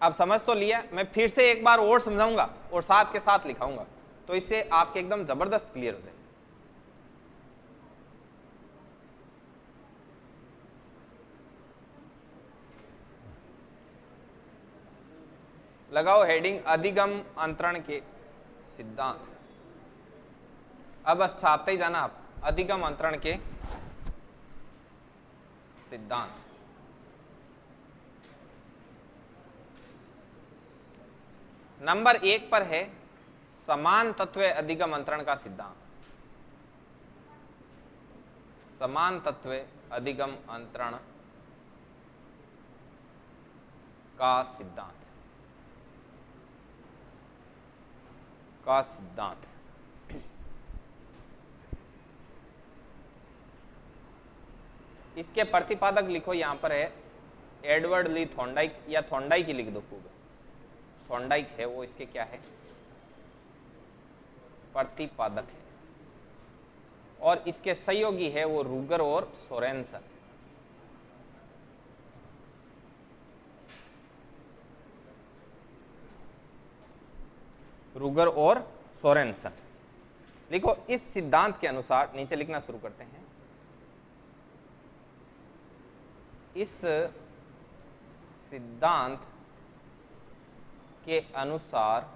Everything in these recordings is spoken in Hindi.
आप समझ तो लिया, मैं फिर से एक बार और समझाऊंगा और साथ के साथ लिखाऊंगा, तो इससे आपके एकदम जबरदस्त क्लियर हो जाए। लगाओ हेडिंग अधिगम अंतरण के सिद्धांत। अब बस छापते ही जाना आप, अधिगम अंतरण के सिद्धांत। नंबर 1 पर है समान तत्व अधिगम अंतरण का सिद्धांत। समान तत्व अधिगम अंतरण का सिद्धांत इसके प्रतिपादक लिखो, यहां पर है एडवर्ड ली थॉर्नडाइक, या थॉर्नडाइक ही लिख दो खूब, थॉर्नडाइक है वो इसके क्या है, प्रतिपादक है, और इसके सहयोगी है वो रूगर और सोरेनसन। रूगर और सोरेनसन लिखो। इस सिद्धांत के अनुसार, नीचे लिखना शुरू करते हैं, इस सिद्धांत के अनुसार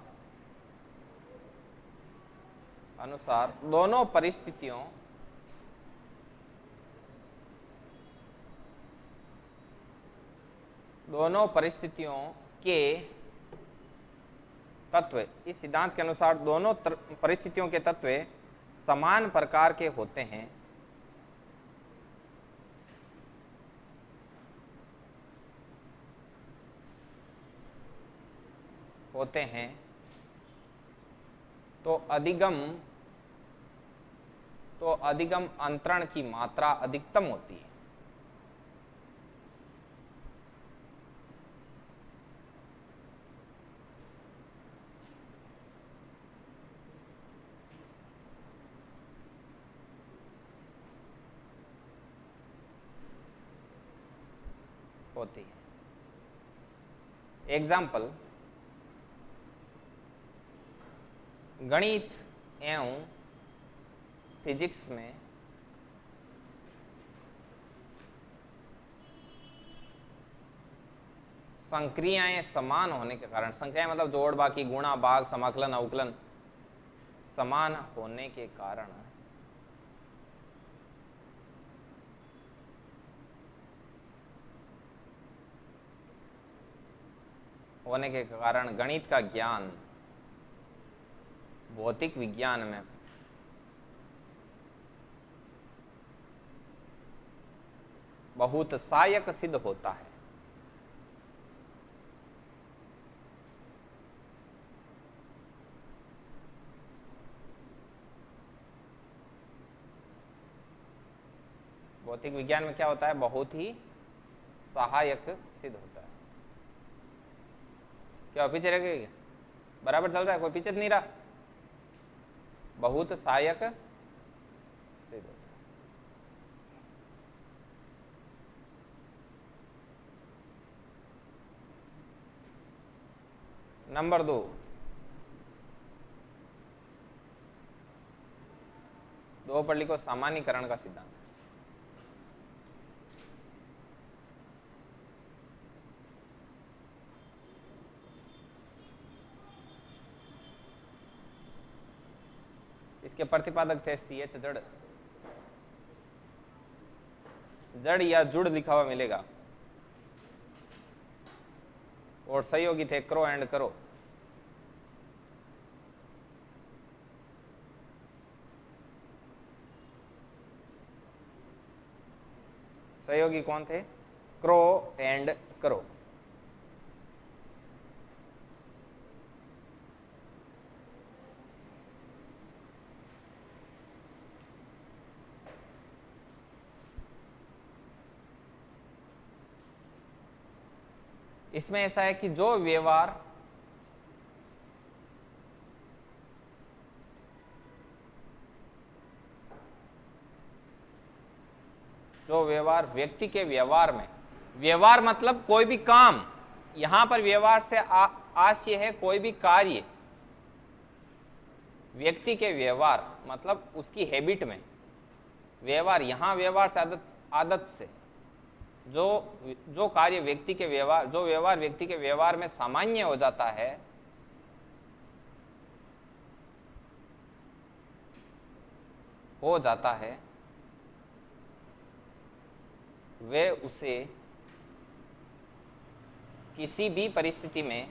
दोनों परिस्थितियों के तत्व, इस सिद्धांत के अनुसार दोनों परिस्थितियों के तत्व समान प्रकार के होते हैं तो अधिगम अंतरण की मात्रा अधिकतम होती है। एग्जाम्पल, गणित एवं फिजिक्स में संक्रियाएं समान होने के कारण, संक्रियाएं मतलब जोड़, बाकी, गुणा, भाग, समाकलन, अवकलन समान होने के कारण गणित का ज्ञान भौतिक विज्ञान में बहुत सहायक सिद्ध होता है। भौतिक विज्ञान में क्या होता है, बहुत ही सहायक सिद्ध होता है। क्या पीछे रह गई? बराबर चल रहा है, कोई पीछे नहीं रहा? बहुत सहायक सिद्ध होता है। नंबर 2, पर लिखो सामान्यीकरण का सिद्धांत। इसके प्रतिपादक थे CH जड़ या जुड़ लिखा हुआ मिलेगा, और सहयोगी थे क्रो एंड करो। सहयोगी कौन थे? क्रो एंड करो। इसमें ऐसा है कि जो व्यवहार व्यक्ति के व्यवहार में, व्यवहार मतलब कोई भी काम, यहां पर व्यवहार से आशय है कोई भी कार्य, व्यक्ति के व्यवहार मतलब उसकी हैबिट में व्यवहार, यहां व्यवहार से आदत से जो कार्य व्यक्ति के व्यवहार, जो व्यवहार व्यक्ति के व्यवहार में सामान्य हो जाता है, वे उसे किसी भी परिस्थिति में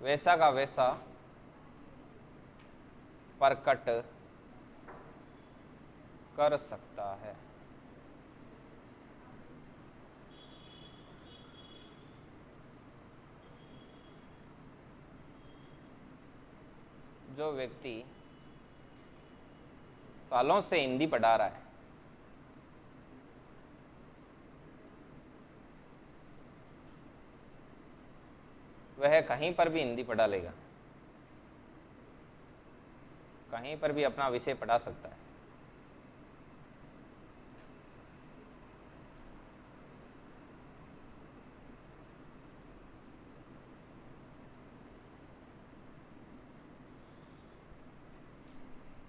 वैसा का वैसा प्रकट कर सकता है। जो व्यक्ति सालों से हिंदी पढ़ा रहा है, वह कहीं पर भी हिंदी पढ़ा लेगा, कहीं पर भी अपना विषय पढ़ा सकता है।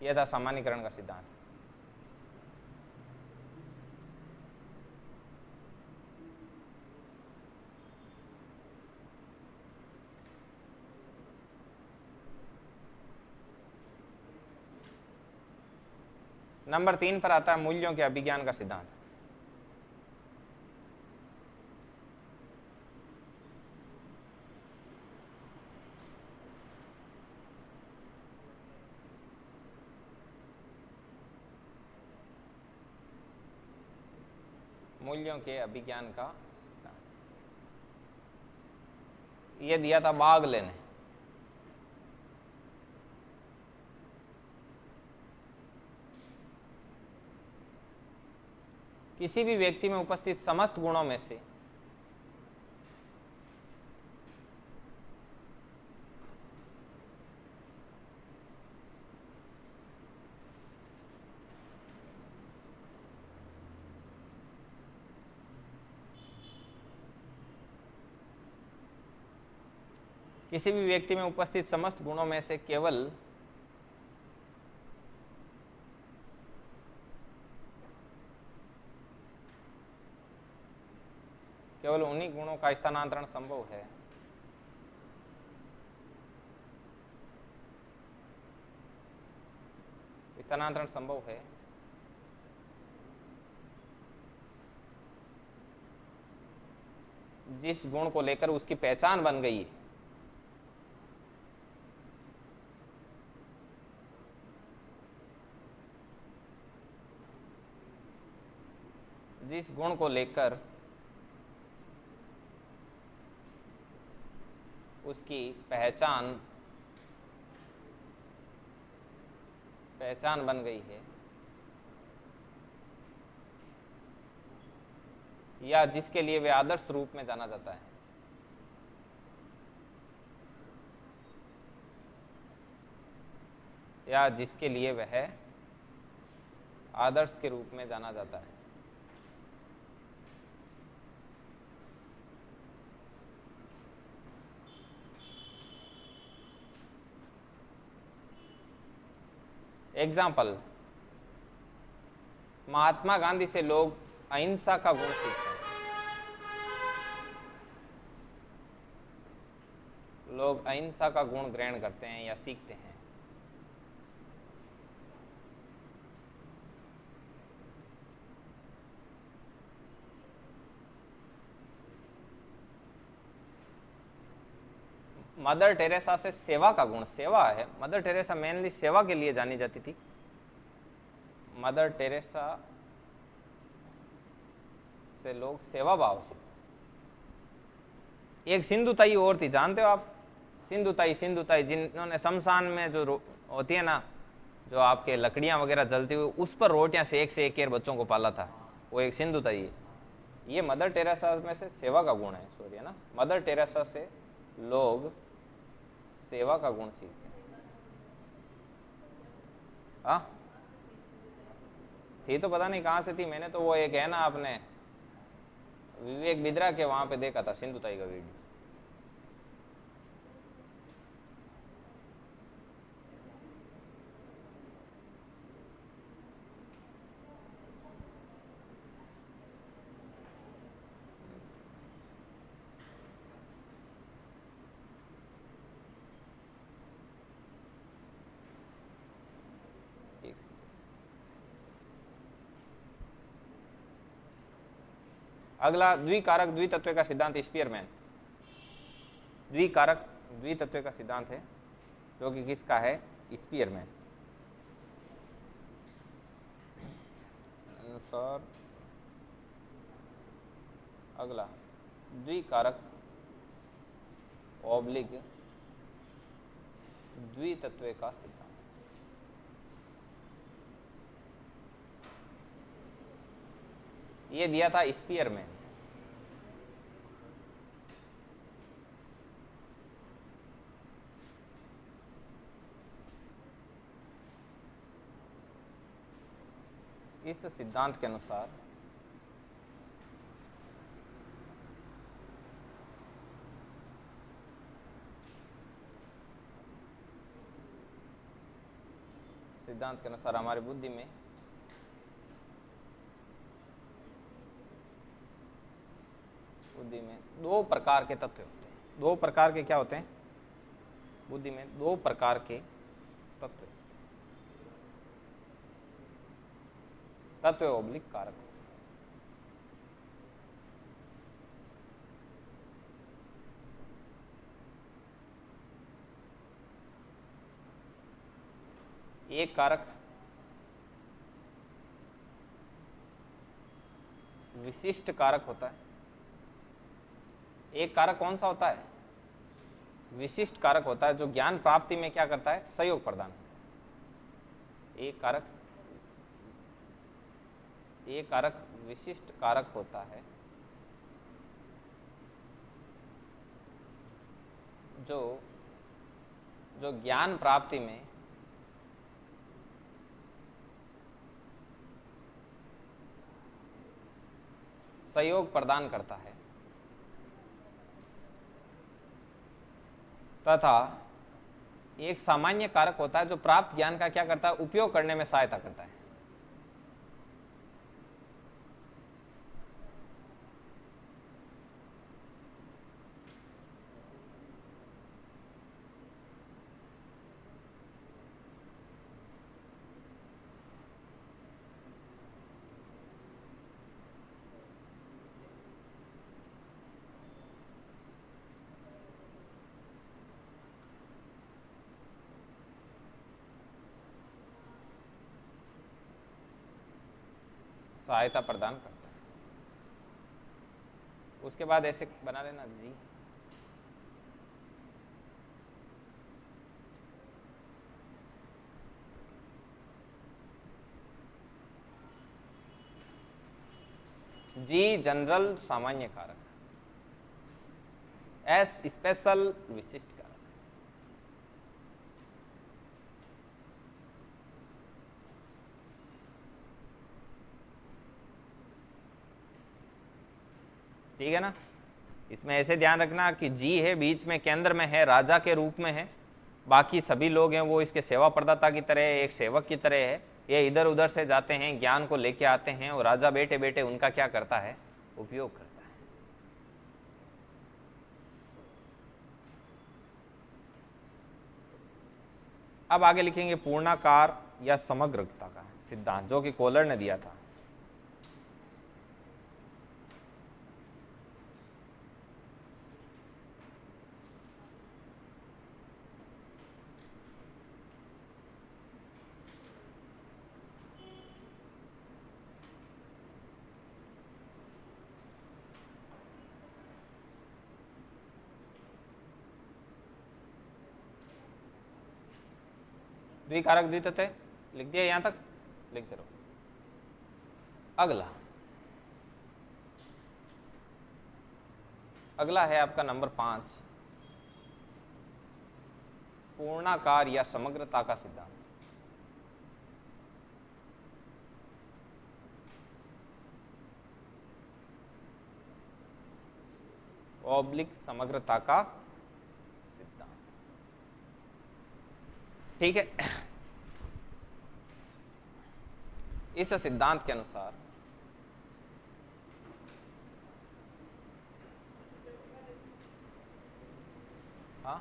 यह था सामान्यीकरण का सिद्धांत। नंबर 3 पर आता है मूल्यों के अभिज्ञान का सिद्धांत। मूल्यों के अभिज्ञान का सिद्धांत ये दिया था बाग लेने। किसी भी व्यक्ति में उपस्थित समस्त गुणों में से केवल उन्हीं गुणों का स्थानांतरण संभव है जिस गुण को लेकर उसकी पहचान बन गई है, जिस गुण को लेकर उसकी पहचान बन गई है, या जिसके लिए वे आदर्श रूप में जाना जाता है। या जिसके लिए वह आदर्श के रूप में जाना जाता है। एग्जाम्पल, महात्मा गांधी से लोग अहिंसा का गुण सीखते हैं। लोग अहिंसा का गुण ग्रहण करते हैं या सीखते हैं। मदर टेरेसा से सेवा का गुण, सेवा है। मदर टेरेसा मेनली सेवा के लिए जानी जाती थी। मदर टेरेसा से लोग सेवा भाव सीखते। एक सिंधुताई और थी, जानते हो आप? सिंधुताई जिन्होंने शमशान में जो होती है ना, जो आपके लकड़ियां वगैरह जलती हुई, उस पर रोटियां सेक के बच्चों को पाला था, वो एक सिंधुताई है। ये मदर टेरेसा में से सेवा का गुण है, सॉरी, है ना। मदर टेरेसा से लोग सेवा का गुण सीखते हैं। हाँ, थी तो पता नहीं कहाँ से थी, मैंने तो वो एक है ना आपने विवेक बिद्रा के वहां पे देखा था सिंधुताई का वीडियो। एक सेकंड। अगला द्विकारक द्वितत्व का सिद्धांत, स्पीयरमैन। द्विकारक द्वितत्व का सिद्धांत है जो कि किसका है? स्पीयरमैन अनुसार। अगला द्विकारक ऑब्लिक द्वितत्व का सिद्धांत, ये दिया था स्पीयरमैन। इस सिद्धांत के अनुसार हमारी बुद्धि में दो प्रकार के तत्व होते हैं। दो प्रकार के क्या होते हैं? बुद्धि में दो प्रकार के तत्व, तत्व ऑब्लिक कारक। एक कारक विशिष्ट कारक होता है। एक कारक कौन सा होता है? विशिष्ट कारक होता है, जो ज्ञान प्राप्ति में क्या करता है? सहयोग प्रदान करता है। एक कारक विशिष्ट कारक होता है जो ज्ञान प्राप्ति में सहयोग प्रदान करता है, तथा एक सामान्य कारक होता है जो प्राप्त ज्ञान का क्या करता है? उपयोग करने में सहायता करता है। सहायता प्रदान करता है। उसके बाद ऐसे बना लेना जी। जी जनरल सामान्य कारक, एस स्पेशल विशिष्ट कारक। ठीक है ना? इसमें ऐसे ध्यान रखना कि जी है बीच में, केंद्र में है, राजा के रूप में है, बाकी सभी लोग हैं वो इसके सेवा प्रदाता की तरह, एक सेवक की तरह है। ये इधर उधर से जाते हैं, ज्ञान को लेके आते हैं, और राजा बैठे बैठे उनका क्या करता है? उपयोग करता है। अब आगे लिखेंगे पूर्णाकार या समग्रता का सिद्धांत, जो कि कोलर ने दिया था। द्विकारक द्वितत्व लिख दिया, यहां तक लिखते रहो। अगला है आपका नंबर 5, पूर्णाकार या समग्रता का सिद्धांत। ऑब्लिक समग्रता का सिद्धांत। ठीक है। इस सिद्धांत के अनुसार हाँ,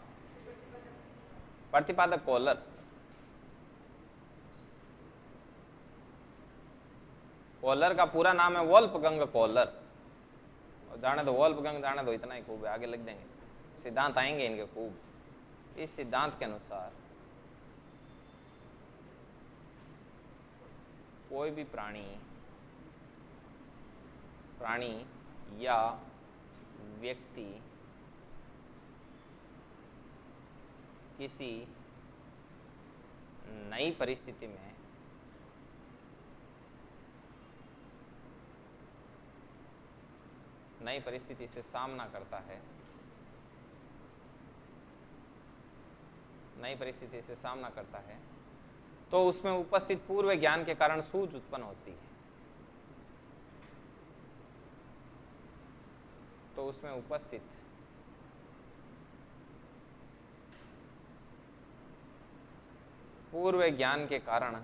प्रतिपादक कॉलर, कॉलर का पूरा नाम है वोल्फगंग कॉलर। और जाने दो वोल्फगंग, जाने दो, इतना ही खूब है, आगे लग जाएंगे, सिद्धांत आएंगे इनके खूब। इस सिद्धांत के अनुसार कोई भी प्राणी या व्यक्ति किसी नई परिस्थिति में नई परिस्थिति से सामना करता है, नई परिस्थिति से सामना करता है, तो उसमें उपस्थित पूर्व ज्ञान के कारण सूझ उत्पन्न होती है। तो उसमें उपस्थित पूर्व ज्ञान के कारण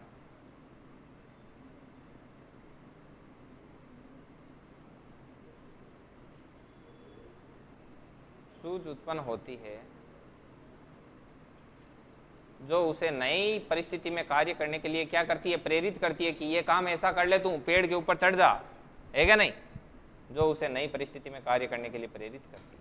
सूझ उत्पन्न होती है, जो उसे नई परिस्थिति में कार्य करने के लिए क्या करती है, प्रेरित करती है कि ये काम ऐसा कर ले, तू पेड़ के ऊपर चढ़ जा, है क्या नहीं, जो उसे नई परिस्थिति में कार्य करने के लिए प्रेरित करती है।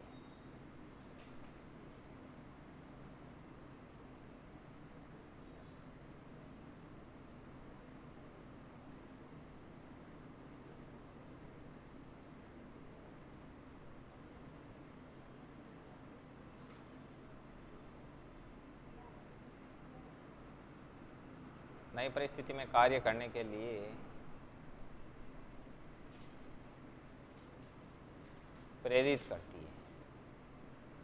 नई परिस्थिति में कार्य करने के लिए प्रेरित करती है।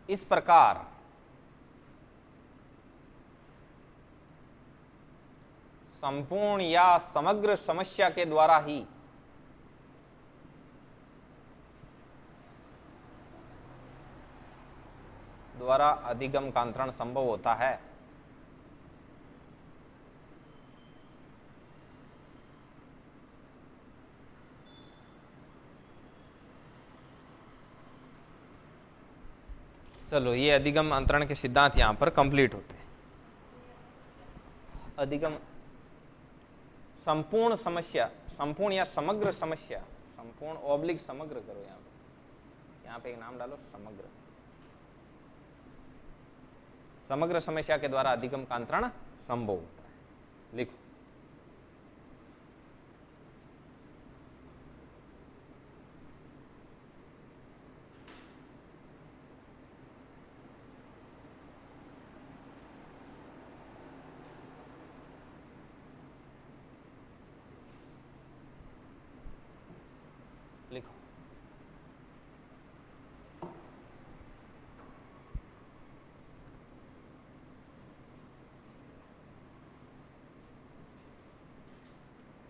इस प्रकार संपूर्ण या समग्र समस्या के द्वारा ही अधिगम का अंतरण संभव होता है। चलो, ये अधिगम अंतरण के सिद्धांत यहां पर कंप्लीट होते हैं। अधिगम संपूर्ण समस्या, संपूर्ण या समग्र समस्या, संपूर्ण ऑब्लिक समग्र करो, यहाँ पे एक नाम डालो, समग्र। समग्र समस्या के द्वारा अधिगम का अंतरण संभव होता है। लिखो, लिखो।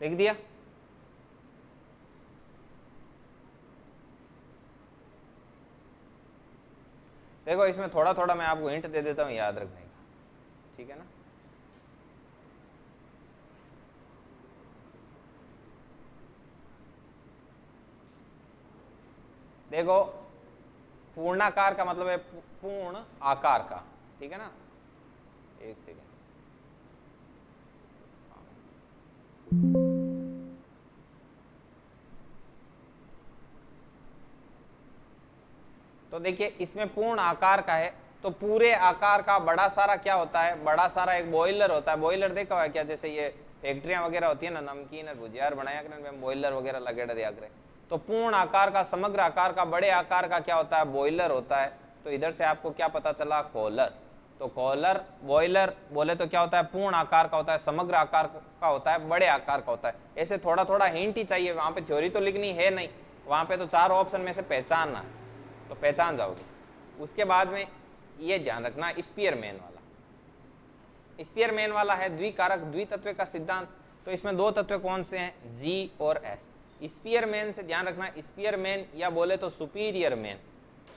लिख दिया? देखो, इसमें थोड़ा थोड़ा मैं आपको हिंट दे देता हूं याद रखने का, ठीक है ना। देखो, पूर्णाकार का मतलब है पूर्ण आकार का, ठीक है ना। एक सेकेंड, तो देखिए इसमें पूर्ण आकार का है, तो पूरे आकार का बड़ा सारा क्या होता है, बड़ा सारा एक बॉयलर होता है। बॉयलर देखा हुआ है क्या, जैसे ये फैक्ट्रियां वगैरह होती है ना, नमकीन और भुजिया बनाया करें, बॉयलर वगैरह लगे दिया करें। तो पूर्ण आकार का, समग्र आकार का, बड़े आकार का क्या होता है, बॉयलर होता है। तो इधर से आपको क्या पता चला, कॉलर। तो कॉलर, बॉयलर बोले तो क्या होता है, पूर्ण आकार का होता है, समग्र आकार का होता है, बड़े आकार का होता है। ऐसे थोड़ा थोड़ा हिंट ही चाहिए, वहां पे थ्योरी तो लिखनी है नहीं, वहां पे तो चार ऑप्शन में से पहचानना है, तो पहचान जाओगे। उसके बाद में ये ध्यान रखना, स्पीयरमैन वाला, स्पीयरमैन वाला है द्विकारक द्वितत्व का सिद्धांत। तो इसमें दो तत्व कौन से हैं, जी और एस। स्पीयरमैन से ध्यान रखना, स्पीयरमैन या बोले तो सुपीरियर मैन।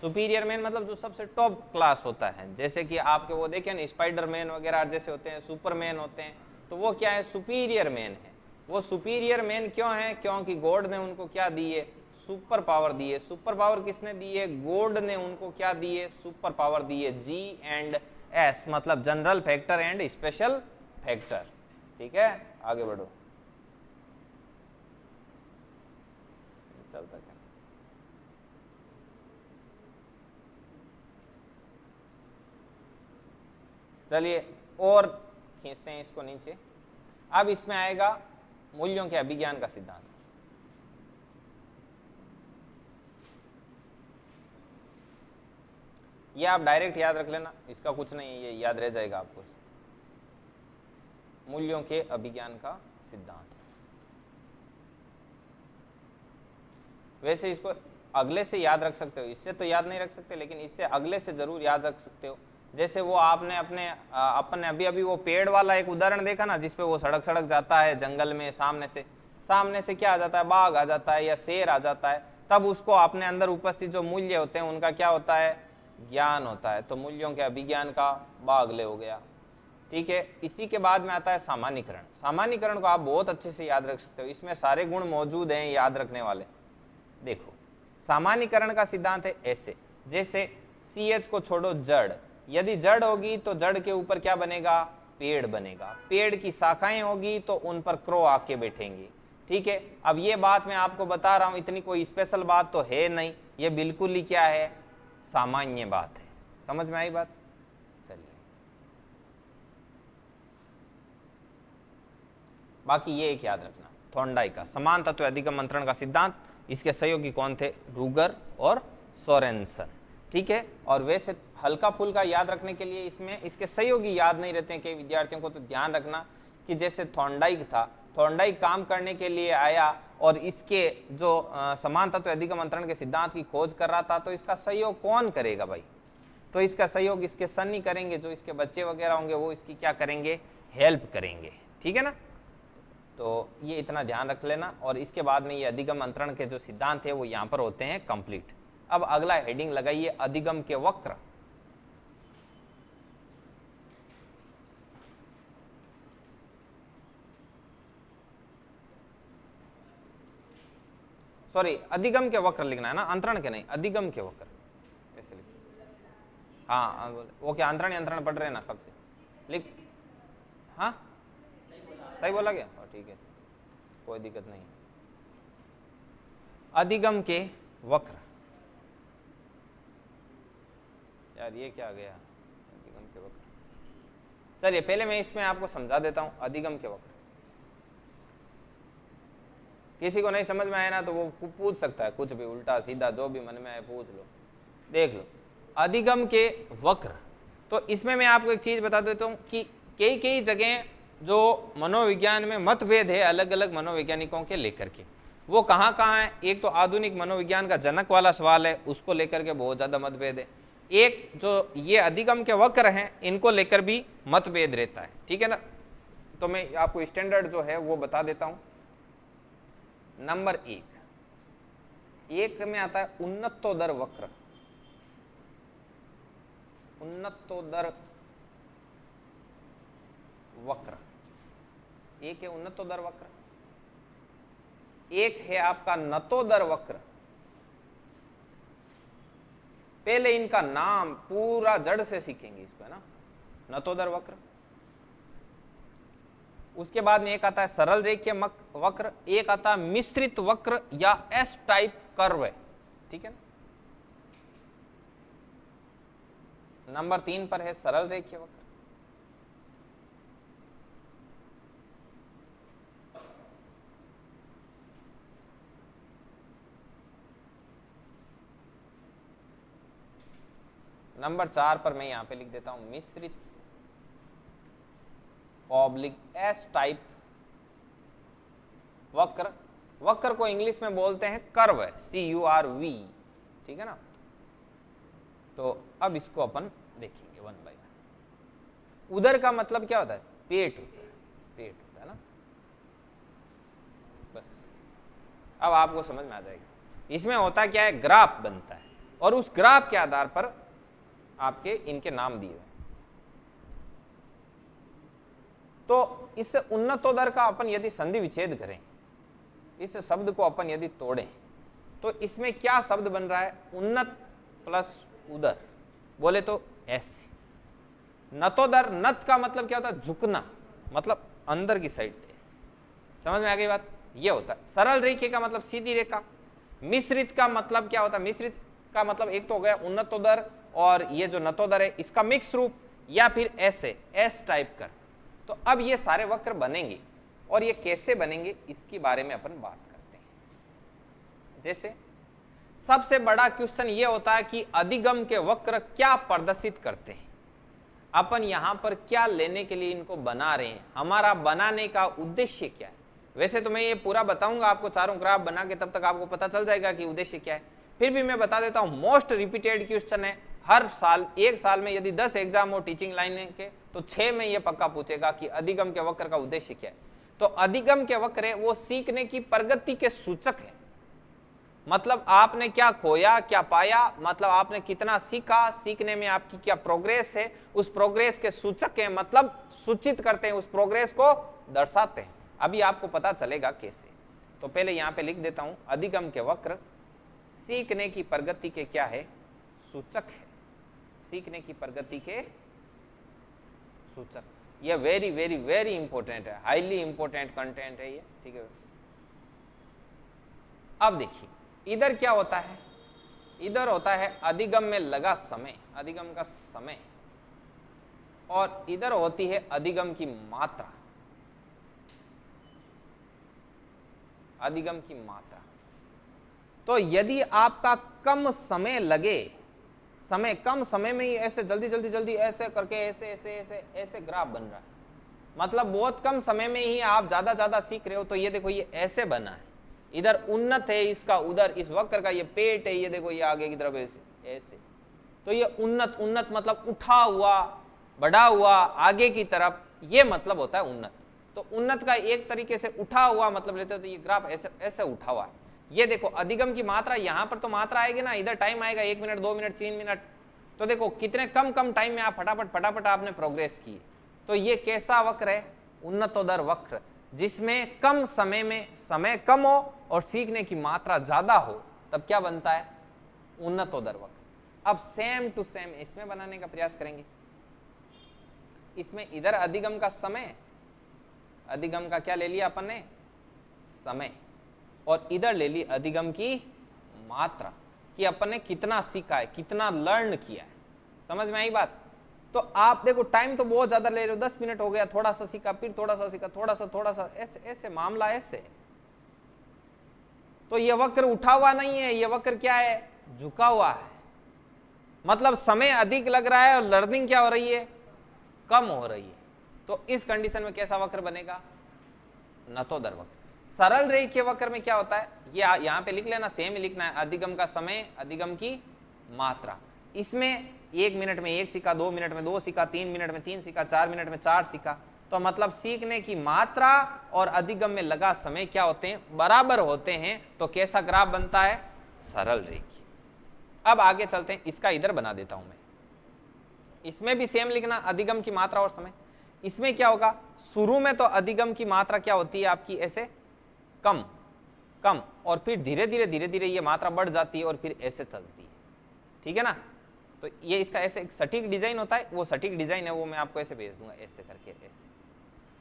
सुपीरियर मैन मतलब जो सबसे टॉप क्लास होता है, जैसे कि आपके वो देखें ना स्पाइडरमैन वगैरह जैसे होते हैं, सुपरमैन होते हैं, तो वो क्या है, सुपीरियर मैन है। वो सुपीरियर मैन क्यों है, क्योंकि गॉड ने उनको क्या दी है, सुपर पावर दी है। सुपर पावर किसने दी है, गॉड ने उनको क्या दी है, सुपर पावर दी है। जी एंड एस मतलब general factor and special factor. ठीक है, आगे बढ़ो, चलता क्या। चलिए और खींचते हैं इसको नीचे। अब इसमें आएगा मूल्यों के अभिज्ञान का सिद्धांत। ये आप डायरेक्ट याद रख लेना, इसका कुछ नहीं, ये याद रह जाएगा आपको। मूल्यों के अभिज्ञान का सिद्धांत। वैसे इसको अगले से याद रख सकते हो, इससे तो याद नहीं रख सकते, लेकिन इससे अगले से जरूर याद रख सकते हो। जैसे वो आपने अपने अभी अभी वो पेड़ वाला एक उदाहरण देखा ना, जिसपे वो सड़क सड़क जाता है जंगल में, सामने से क्या आ जाता है, बाघ आ जाता है या शेर आ जाता है, तब उसको अपने अंदर उपस्थित जो मूल्य होते हैं उनका क्या होता है, ज्ञान होता है। तो मूल्यों के अभिज्ञान का बागले हो गया। ठीक है, इसी के बाद में आता है सामान्यीकरण। सामान्यीकरण को आप बहुत अच्छे से याद रख सकते हो, इसमें सारे गुण मौजूद हैं याद रखने वाले। देखो सामान्यीकरण का सिद्धांत है ऐसे, जैसे CH को छोड़ो, जड़, यदि जड़ होगी तो जड़ के ऊपर क्या बनेगा, पेड़ बनेगा। पेड़ की शाखाएं होगी तो उन पर क्रो आके बैठेंगे। ठीक है, अब ये बात मैं आपको बता रहा हूं, इतनी कोई स्पेशल बात तो है नहीं, ये बिल्कुल ही क्या है, सामान्य बात है। समझ में आई बात। चलिए बाकी ये एक याद रखना, थॉर्नडाइक का समान तत्व अधिगम मंत्रण का सिद्धांत, इसके सहयोगी कौन थे, रूगर और सोरेनसन। ठीक है, और वैसे हल्का फुल्का याद रखने के लिए इसमें इसके सहयोगी याद नहीं रहते हैं कई विद्यार्थियों को, तो ध्यान रखना कि जैसे थॉर्नडाइक था, थॉर्नडाइक काम करने के लिए आया और इसके जो समान तत्व अधिगम मंत्रण के सिद्धांत की खोज कर रहा था, तो इसका सहयोग कौन करेगा भाई, तो इसका सहयोग इसके सन्नी करेंगे, जो इसके बच्चे वगैरह होंगे वो इसकी क्या करेंगे, हेल्प करेंगे। ठीक है ना, तो ये इतना ध्यान रख लेना। और इसके बाद में ये अधिगम मंत्रण के जो सिद्धांत है वो यहाँ पर होते हैं कंप्लीट। अब अगला हेडिंग लगाइए, अधिगम के वक्र। सॉरी, अधिगम के वक्र लिखना है ना, अंतरण के नहीं, अधिगम के वक्र ऐसे लिख। हाँ वो क्या अंतरण अंतरण पढ़ रहे हैं ना कब से, लिख। हाँ सही बोला क्या, ठीक है कोई दिक्कत नहीं। अधिगम के वक्र, यार ये क्या आ गया, अधिगम के वक्र। चलिए पहले मैं इसमें आपको समझा देता हूं अधिगम के वक्र। किसी को नहीं समझ में आया ना तो वो पूछ सकता है, कुछ भी उल्टा सीधा जो भी मन में आए पूछ लो। देख लो अधिगम के वक्र, तो इसमें मैं आपको एक चीज बता देता हूं कि कई कई जगह जो मनोविज्ञान में मतभेद है अलग अलग मनोवैज्ञानिकों के लेकर के, वो कहाँ कहाँ है। एक तो आधुनिक मनोविज्ञान का जनक वाला सवाल है, उसको लेकर के बहुत ज्यादा मतभेद है। एक जो ये अधिगम के वक्र हैं इनको लेकर भी मतभेद रहता है। ठीक है ना, तो मैं आपको स्टैंडर्ड जो है वो बता देता हूं। नंबर एक में आता है उन्नतोदर वक्र। उन्नतोदर वक्र एक है, उन्नतोदर वक्र। एक है आपका नतोदर वक्र। पहले इनका नाम पूरा जड़ से सीखेंगे इसको, है ना, नतोदर वक्र। उसके बाद में एक आता है सरल रेखीय वक्र, एक आता है मिश्रित वक्र या एस टाइप कर्व। ठीक है ना, नंबर 3 पर है सरल रेखीय वक्र। नंबर 4 पर मैं यहां पे लिख देता हूं मिश्रित ऑब्लिक एस टाइप वक्र। वक्र को इंग्लिश में बोलते हैं कर्व, CURV। ठीक है ना, तो अब इसको अपन देखेंगे वन बाय वन। उदर का मतलब क्या होता है? पेट होता है, पेट होता है ना। बस अब आपको समझ में आ जाएगा। इसमें होता क्या है, ग्राफ बनता है और उस ग्राफ के आधार पर आपके इनके नाम दिए हुए। तो इस उन्नतोदर का अपन यदि संधि विच्छेद करें, इस शब्द को अपन यदि तोड़ें, तो इसमें क्या शब्द बन रहा है? उन्नत प्लस उदर, बोले तो ऐसे। नतोदर, नत का मतलब क्या होता है? झुकना, मतलब अंदर की साइड। समझ में आ गई बात? ये होता है। सरल रेखा का मतलब सीधी रेखा। मिश्रित का मतलब क्या होता है? मिश्रित का मतलब एक तो हो गया उन्नतोदर और ये जो नतोदर है इसका मिक्स रूप, या फिर ऐसे एस टाइप कर। तो अब ये सारे वक्र बनेंगे और ये कैसे बनेंगे इसके बारे में अपन बात करते हैं। जैसे सबसे बड़ा क्वेश्चन ये होता है कि अधिगम के वक्र क्या प्रदर्शित करते हैं, अपन यहां पर क्या लेने के लिए इनको बना रहे हैं, हमारा बनाने का उद्देश्य क्या है। वैसे तो मैं ये पूरा बताऊंगा आपको चारों ग्राफ बना के, तब तक आपको पता चल जाएगा कि उद्देश्य क्या है। फिर भी मैं बता देता हूं, मोस्ट रिपीटेड क्वेश्चन है। हर साल, एक साल में यदि 10 एग्जाम हो टीचिंग लाइन के, तो 6 में ये पक्का पूछेगा कि अधिगम के वक्र का उद्देश्य क्या है। तो अधिगम के वक्र है वो सीखने की प्रगति के सूचक है। मतलब आपने क्या खोया, क्या पाया, मतलब आपने कितना सीखा, सीखने में आपकी क्या प्रोग्रेस है, उस प्रोग्रेस के सूचक है, मतलब सूचित करते हैं, उस प्रोग्रेस को दर्शाते हैं। अभी आपको पता चलेगा कैसे। तो पहले यहां पे लिख देता हूं, अधिगम के वक्र सीखने की प्रगति के क्या है? सूचक है। सीखने की प्रगति के सूचक। यह वेरी वेरी वेरी इंपॉर्टेंट है, हाईली इंपॉर्टेंट कंटेंट है ये, ठीक है। अब देखिए इधर क्या होता है, इधर होता है अधिगम में लगा समय, अधिगम का समय, और इधर होती है अधिगम की मात्रा, अधिगम की मात्रा। तो यदि आपका कम समय लगे, समय कम समय में ही ऐसे जल्दी जल्दी जल्दी ऐसे करके ऐसे ऐसे ऐसे ऐसे ग्राफ बन रहा है, मतलब बहुत कम समय में ही आप ज्यादा ज्यादा सीख रहे हो। तो ये देखो ये ऐसे बना है, इधर उन्नत है इसका, उधर इस वक्र का ये पेट है, ये देखो ये आगे की तरफ ऐसे ऐसे। तो ये उन्नत, उन्नत मतलब उठा हुआ, बढ़ा हुआ आगे की तरफ, ये मतलब होता है उन्नत। तो उन्नत का एक तरीके से उठा हुआ मतलब लेते हो, तो ये ग्राफ ऐसे ऐसे उठा हुआ है। ये देखो अधिगम की मात्रा, यहां पर तो मात्रा आएगी ना, इधर टाइम आएगा 1 मिनट 2 मिनट 3 मिनट। तो देखो कितने कम कम टाइम में आप फटाफट फटाफट आपने प्रोग्रेस की। तो ये कैसा वक्र है? उन्नतोदर वक्र, जिसमें कम समय में समय कम हो और सीखने की मात्रा ज्यादा हो, तब क्या बनता है? उन्नतोदर वक्र। अब सेम टू सेम इसमें बनाने का प्रयास करेंगे। इसमें इधर अधिगम का समय, अधिगम का क्या ले लिया अपन ने? समय, और इधर ले ली अधिगम की मात्रा, कि अपन ने कितना सीखा है, कितना लर्न किया है। समझ में आई बात? तो आप देखो टाइम तो बहुत ज्यादा ले रहे हो, 10 मिनट हो गया, थोड़ा सा सीखा, फिर थोड़ा सा सीखा, थोड़ा सा, ऐसे ऐसे मामला ऐसे। तो ये वक्र उठा हुआ नहीं है, ये वक्र क्या है? झुका हुआ है। मतलब समय अधिक लग रहा है और लर्निंग क्या हो रही है? कम हो रही है। तो इस कंडीशन में कैसा वक्र बनेगा? नतोदर वक्र। सरल रेखीय वक्र में क्या होता है? ये यहां पे लिख लेना, सेम ही लिखना है, अधिगम का समय, अधिगम की मात्रा। इसमें 1 मिनट में 1 सीखा, 2 मिनट में 2 सीखा, 3 मिनट में 3 सीखा, 4 मिनट में 4 सीखा। तो मतलब सीखने की मात्रा और अधिगम में लगा समय क्या होते हैं? बराबर होते हैं। तो कैसा ग्राफ बनता है? सरल रेखीय। अब आगे चलते हैं, इसका इधर बना देता हूं मैं। इसमें भी सेम लिखना, अधिगम की मात्रा और समय। इसमें क्या होगा? शुरू में तो अधिगम की मात्रा क्या होती है आपकी? ऐसे कम कम, और फिर धीरे धीरे धीरे धीरे ये मात्रा बढ़ जाती है और फिर ऐसे चलती है, ठीक है ना। तो ये इसका ऐसे एक सटीक डिजाइन होता है, वो सटीक डिजाइन है, वो मैं आपको ऐसे भेज दूंगा, ऐसे करके ऐसे।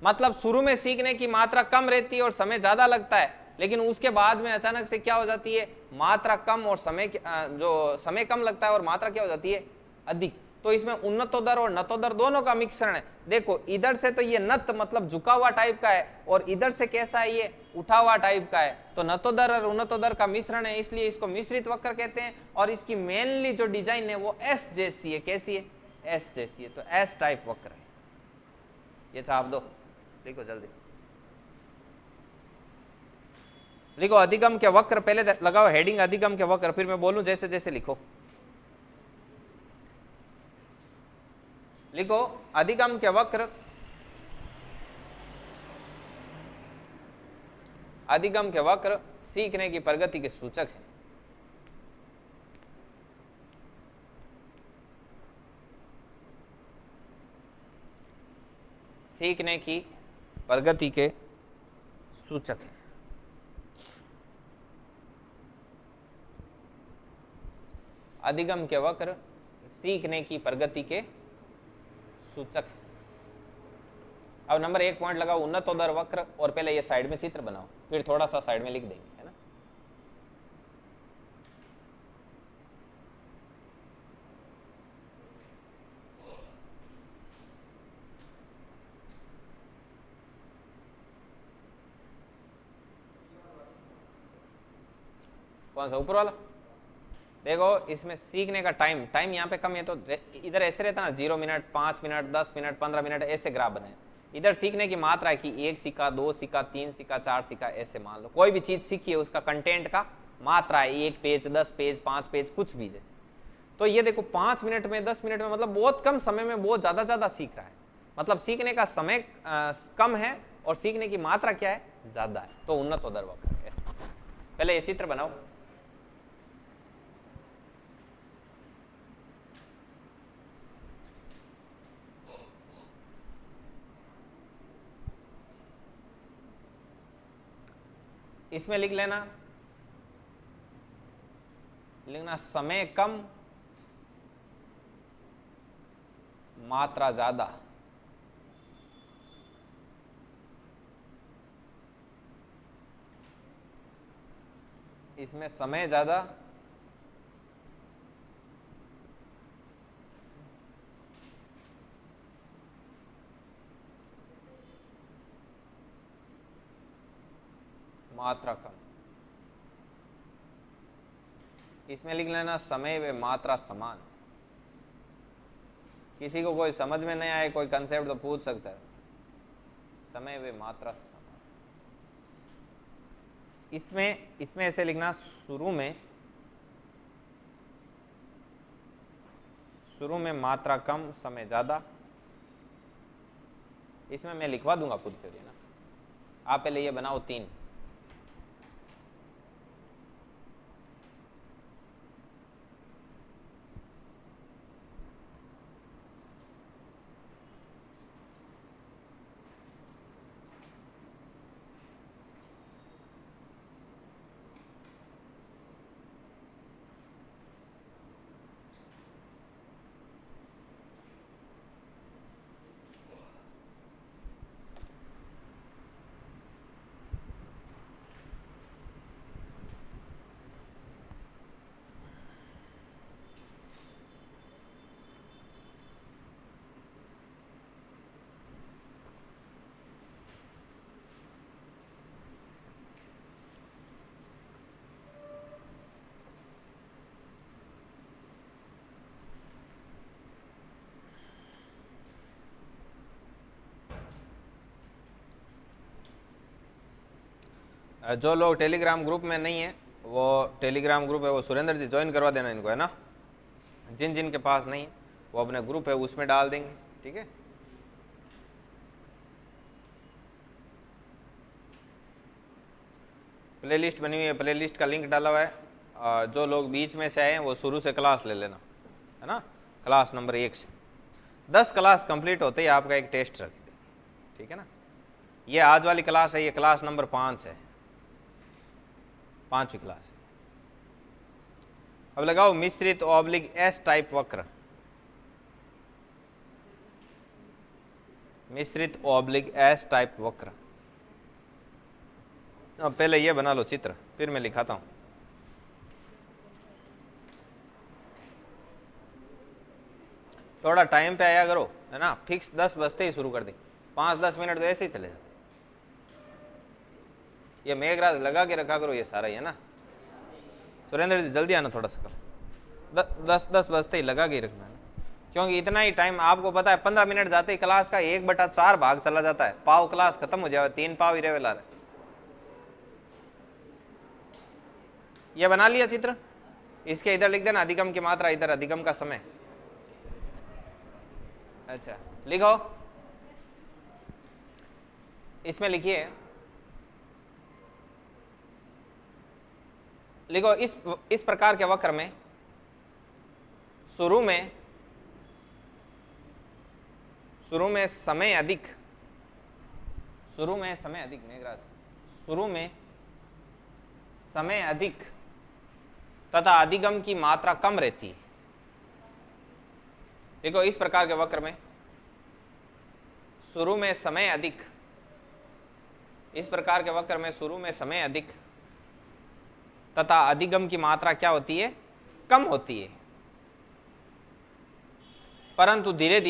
मतलब शुरू में सीखने की मात्रा कम रहती है और समय ज्यादा लगता है, लेकिन उसके बाद में अचानक से क्या हो जाती है? मात्रा कम और समय जो समय कम लगता है और मात्रा क्या हो जाती है? अधिक। तो इसमें उन्नतोदर और नतोदर दोनों का मिश्रण है। देखो इधर से तो ये नत मतलब झुका हुआ टाइप का है, और इधर से कैसा है? ये उठा हुआ टाइप का है। तो नतोदर और उन्नतोदर का मिश्रण है, इसलिए इसको मिश्रित वक्र कहते हैं। और इसकी मेनली जो डिजाइन है वो एस जैसी है। कैसी है? एस जैसी है। तो एस टाइप वक्र है। ये छाप दो, लिखो जल्दी, लिखो अधिगम के वक्र। पहले लगाओ हेडिंग अधिगम के वक्र, फिर मैं बोलूं जैसे जैसे लिखो। लिखो अधिगम के वक्र, अधिगम के वक्र सीखने की प्रगति के सूचक है। सीखने की प्रगति के सूचक है। अधिगम के वक्र सीखने की प्रगति के सूचक है। अब नंबर 1 पॉइंट लगाओ, उन्नतोदर वक्र, और पहले ये साइड में चित्र बनाओ, फिर थोड़ा सा साइड में लिख देंगे, है ना। कौन सा, ऊपर वाला? देखो इसमें सीखने का टाइम, टाइम यहाँ पे कम है, तो इधर ऐसे रहता ना 0 मिनट, 5 मिनट, 10 मिनट, 15 मिनट, ऐसे ग्राफ बनाए। इधर सीखने की मात्रा है कि 1 सीखा, 2 सीखा, 3 सीखा, 4 सीखा, ऐसे मान लो कोई भी चीज सीखी है उसका कंटेंट का मात्रा है 1 पेज, 10 पेज, 5 पेज, कुछ भी जैसे। तो ये देखो 5 मिनट में, 10 मिनट में, मतलब बहुत कम समय में बहुत ज्यादा सीख रहा है। मतलब सीखने का समय कम है और सीखने की मात्रा क्या है, ज्यादा है। तो उन्नतोदर वक्र ऐसे। पहले ये चित्र बनाओ। इसमें लिख लेना, लिखना समय कम मात्रा ज्यादा। इसमें समय ज्यादा मात्रा कम। इसमें लिख लेना समय व मात्रा समान। किसी को कोई समझ में नहीं आए कोई कंसेप्ट तो पूछ सकता है, समय व मात्रा समान। इसमें ऐसे लिखना, शुरू में मात्रा कम समय ज्यादा। इसमें मैं लिखवा दूंगा खुद पे भी ना, आप पहले ये बनाओ 3। जो लोग टेलीग्राम ग्रुप में नहीं है, वो टेलीग्राम ग्रुप है वो सुरेंद्र जी ज्वाइन करवा देना इनको, है ना। जिन जिन के पास नहीं है वो अपने ग्रुप है उसमें डाल देंगे, ठीक है। प्लेलिस्ट बनी हुई है, प्लेलिस्ट का लिंक डाला हुआ है। जो लोग बीच में से आए हैं वो शुरू से क्लास ले लेना, है ना। क्लास नंबर 1 से 10 क्लास कंप्लीट होते ही आपका एक टेस्ट रख देंगे, ठीक है ना। ये आज वाली क्लास है, ये क्लास नंबर 5 है, 5वीं क्लास है। अब लगाओ मिश्रित ऑब्लिक एस टाइप वक्र, मिश्रित ऑब्लिक एस टाइप वक्र। अब पहले ये बना लो चित्र, फिर मैं लिखाता हूं। थोड़ा टाइम पे आया करो, है ना। फिक्स 10 बजते ही शुरू कर दी, 5-10 मिनट तो ऐसे ही चले जाते। ये मेघराज लगा के रखा करो ये सारा ही, है ना। सुरेंद्र जी जल्दी आना थोड़ा सा, 10 बजते ही लगा के रखना है, क्योंकि इतना ही टाइम आपको पता है 15 मिनट जाते ही क्लास का 1/4 भाग चला जाता है, पाव क्लास खत्म हो जाए, 3 पाव ही रेवेला रहे। ये बना लिया चित्र, इसके इधर लिख देना अधिगम की मात्रा, इधर अधिगम का समय, अच्छा लिखो, इसमें लिखिए, लिखो इस प्रकार के वक्र में शुरू में समय अधिक, मेघराज, शुरू में समय अधिक तथा अधिगम की मात्रा कम रहती है। देखो इस प्रकार के वक्र में शुरू में समय अधिक, इस प्रकार के वक्र में शुरू में समय अधिक तथा अधिगम की मात्रा क्या होती है, कम होती है, परंतु धीरे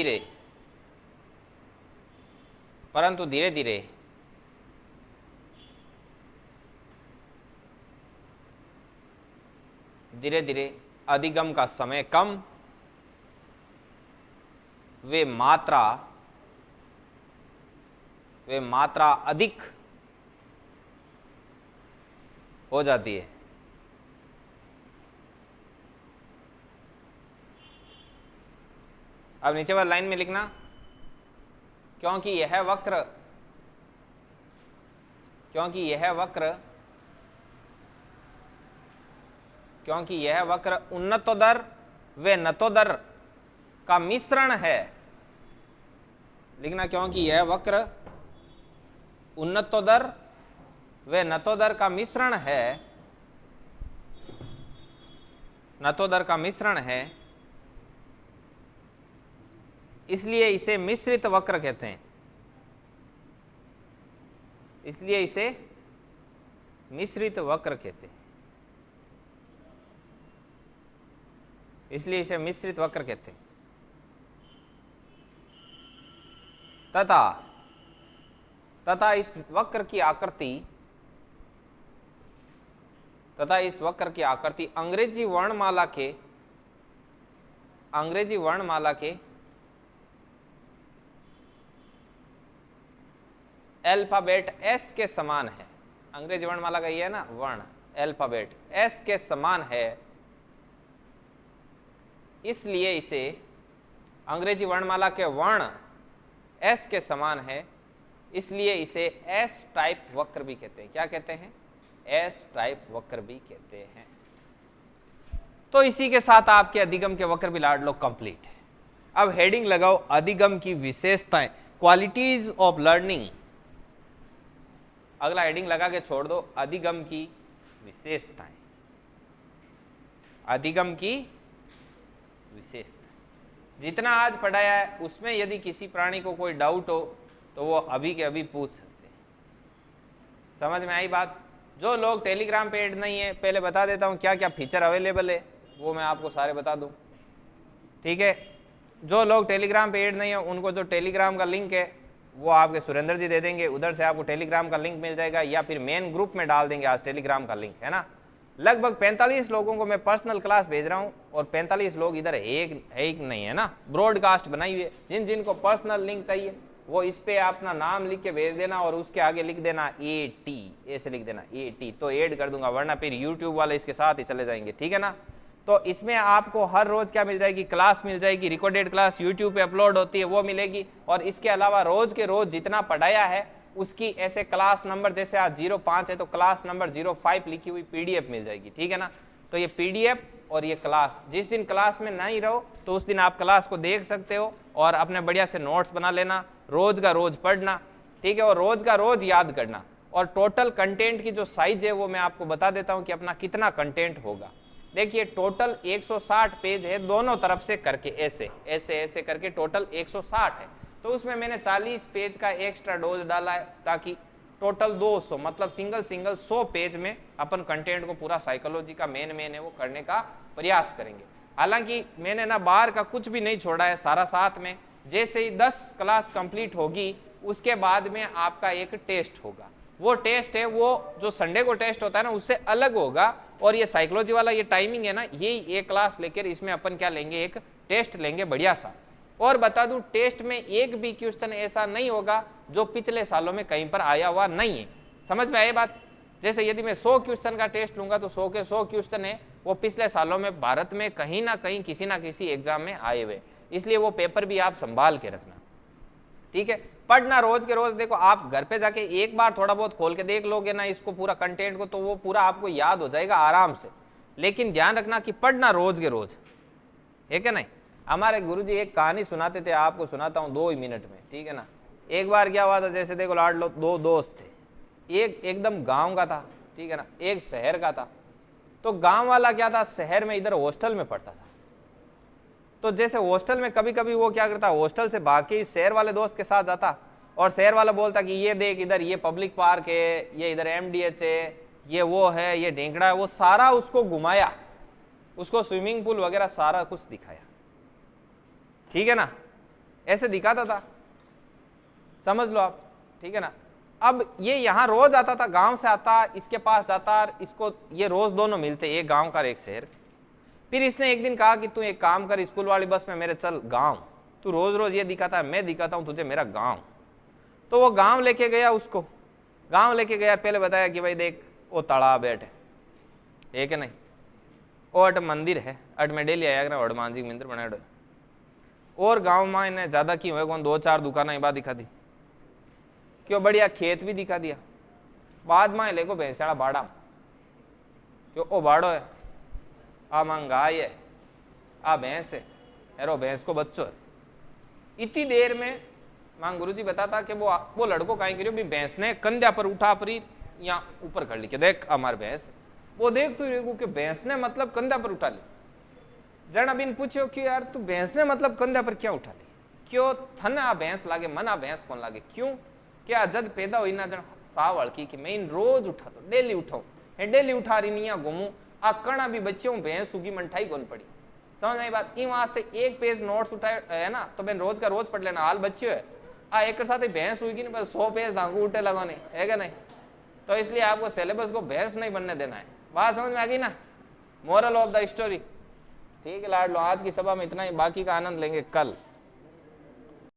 धीरे अधिगम का समय कम, वे मात्रा अधिक हो जाती है। अब नीचे वाली लाइन में लिखना, क्योंकि यह वक्र उन्नतोदर व नतोदर का मिश्रण है। लिखना, क्योंकि यह वक्र उन्नतोदर व नतोदर का मिश्रण है, इसलिए इसे मिश्रित वक्र कहते हैं। तथा इस वक्र की आकृति अंग्रेजी वर्णमाला के अल्फाबेट एस के समान है। अंग्रेजी वर्णमाला का ये है ना वर्ण, अल्फाबेट एस के समान है, इसलिए इसे अंग्रेजी वर्णमाला के वर्ण एस के समान है, इसलिए इसे एस टाइप वक्र भी कहते हैं। क्या कहते हैं? एस टाइप वक्र भी कहते हैं। तो इसी के साथ आपके अधिगम के वक्र भी लाड लो कंप्लीट है। अब हेडिंग लगाओ, अधिगम की विशेषताएं, क्वालिटीज ऑफ लर्निंग। अगला हेडिंग लगा के छोड़ दो, अधिगम की विशेषताएं। अधिगम की विशेषताएं जितना आज पढ़ाया है उसमें यदि किसी प्राणी को कोई डाउट हो तो वो अभी के अभी पूछ सकते हैं। समझ में आई बात? जो लोग टेलीग्राम पे ऐड नहीं है, पहले बता देता हूँ क्या क्या फीचर अवेलेबल है, वो मैं आपको सारे बता दूँ, ठीक है? जो लोग टेलीग्राम पे ऐड नहीं है उनको जो टेलीग्राम का लिंक है वो आपके सुरेंद्र जी दे देंगे, उधर से आपको टेलीग्राम का लिंक मिल जाएगा, या फिर मेन ग्रुप में डाल देंगे आज टेलीग्राम का लिंक, है ना? लगभग 45 लोगों को मैं पर्सनल क्लास भेज रहा हूँ और 45 लोग इधर एक नहीं है ना, ब्रॉडकास्ट बनाई हुई है। जिन जिन को पर्सनल लिंक चाहिए वो इस पे अपना नाम लिख के भेज देना और उसके आगे लिख देना AT, ऐसे लिख देना AT, तो ऐड कर दूंगा, वरना फिर यूट्यूब वाले इसके साथ ही चले जाएंगे, ठीक है ना? तो इसमें आपको हर रोज क्या मिल जाएगी? क्लास मिल जाएगी, रिकॉर्डेड क्लास यूट्यूब पे अपलोड होती है वो मिलेगी, और इसके अलावा रोज के रोज जितना पढ़ाया है उसकी ऐसे क्लास नंबर, जैसे आज 05 है तो क्लास नंबर 05 लिखी हुई PDF मिल जाएगी, ठीक है ना? तो ये PDF और ये क्लास, जिस दिन क्लास में नहीं रहो तो उस दिन आप क्लास को देख सकते हो और अपने बढ़िया से नोट्स बना लेना, रोज का रोज पढ़ना, ठीक है? और रोज का रोज याद करना। और टोटल कंटेंट की जो साइज है वो मैं आपको बता देता हूँ कि अपना कितना कंटेंट होगा। देखिए टोटल 160 पेज है, दोनों तरफ से करके ऐसे ऐसे ऐसे करके टोटल 160 है। तो उसमें मैंने 40 पेज का एक्स्ट्रा डोज डाला है ताकि टोटल 200, मतलब सिंगल 100 पेज में अपन कंटेंट को पूरा साइकोलॉजी का मेन है वो करने का प्रयास करेंगे। हालांकि मैंने ना बाहर का कुछ भी नहीं छोड़ा है, सारा साथ में। जैसे ही 10 क्लास कंप्लीट होगी उसके बाद में आपका एक टेस्ट होगा, वो टेस्ट है वो जो संडे को टेस्ट होता है ना उससे अलग होगा, और ये साइकोलॉजी वाला ये टाइमिंग है ना, ये एक क्लास लेकर इसमें अपन क्या लेंगे, एक टेस्ट लेंगे बढ़िया सा। और बता दूं टेस्ट में एक भी क्वेश्चन ऐसा नहीं होगा जो पिछले सालों में कहीं पर आया हुआ नहीं है। समझ में आई बात? जैसे यदि मैं 100 क्वेश्चन का टेस्ट लूंगा तो 100 के 100 क्वेश्चन है वो पिछले सालों में भारत में कहीं ना कहीं किसी ना किसी एग्जाम में आए हुए, इसलिए वो पेपर भी आप संभाल के रखना, ठीक है। पढ़ना रोज के रोज, देखो आप घर पे जाके एक बार थोड़ा बहुत खोल के देख लोगे ना इसको पूरा कंटेंट को, तो वो पूरा आपको याद हो जाएगा आराम से। लेकिन ध्यान रखना कि पढ़ना रोज के रोज, ठीक है नहीं। हमारे गुरुजी एक कहानी सुनाते थे, आपको सुनाता हूँ 2 ही मिनट में, ठीक है ना। एक बार क्या हुआ था, जैसे देखो लाड लो, 2 दोस्त थे, एक एकदम गांव का था, ठीक है ना, एक शहर का था। तो गांव वाला क्या था, शहर में इधर हॉस्टल में पढ़ता था। तो जैसे हॉस्टल में कभी कभी वो क्या करता, हॉस्टल से भाग के शहर वाले दोस्त के साथ जाता, और शहर वाला बोलता कि ये देख इधर ये पब्लिक पार्क है, ये इधर MDH है, ये वो है, ये ढेंकड़ा है, वो सारा उसको घुमाया, उसको स्विमिंग पूल वगैरह सारा कुछ दिखाया, ठीक है ना, ऐसे दिखाता था, समझ लो आप, ठीक है ना। अब ये यहाँ रोज आता था, गांव से आता, इसके पास जाता, इसको ये रोज दोनों मिलते, एक गांव का एक शहर। फिर इसने एक दिन कहा कि तू एक काम कर, स्कूल वाली बस में मेरे चल गांव, तू रोज रोज ये दिखाता है, मैं दिखाता हूँ तुझे मेरा गांव। तो वो गांव लेके गया उसको, गांव लेके गया, पहले बताया कि भाई देख वो तालाब है, ठीक है नहीं, वो अट मंदिर है, अट में डेली आया कर हनुमान जी मंदिर बनाए, और गांव में इन्हें ज्यादा की हुए कौन 2-4 दुकानें बात दिखा दी, क्यों बढ़िया खेत भी दिखा दिया। बाद में लेको भैंसाड़ा बाड़ा, क्यों ओ बाड़ो है, आ मांग गाय है, आ भैंस है, अरे भैंस को बच्चों है। इतनी देर में मांग गुरुजी बताता कि वो लड़को कहीं करियो भी भैंस ने कंधा पर उठा परी या ऊपर कर ली के देख हमारे भैंस, वो देख तू रेगू के भैंस ने मतलब कंधा पर उठा ली। जन अबिन पूछो कि यार तू भैंस ने मतलब कंधा पर क्या उठा ली, क्यों थन आ भैंस लागे मन आ भैंस कौन लागे, क्यों क्या जद पैदा हुई ना जन साव हड़की कि मैं इन रोज उठा तो डेली उठाऊ, डेली उठा रही नहीं घूमू, आ कणा भी बच्चे हूँ भैंस उगी मंठाई कौन पड़ी, समझ आई बात। इन वास्ते एक पेज नोट्स उठाए है ना, तो मैं रोज का रोज पढ़ लेना, हाल बच्चे है आ एक साथ भैंस हुई नहीं, बस 100 पेज धांगू उठे लगो नहीं है क्या नहीं। तो इसलिए आपको सिलेबस को भैंस नहीं बनने देना है, बात समझ में आ गई ना, मोरल ऑफ द स्टोरी। ठीक है लाड लो, आज की सभा में इतना ही, बाकी का आनंद लेंगे कल।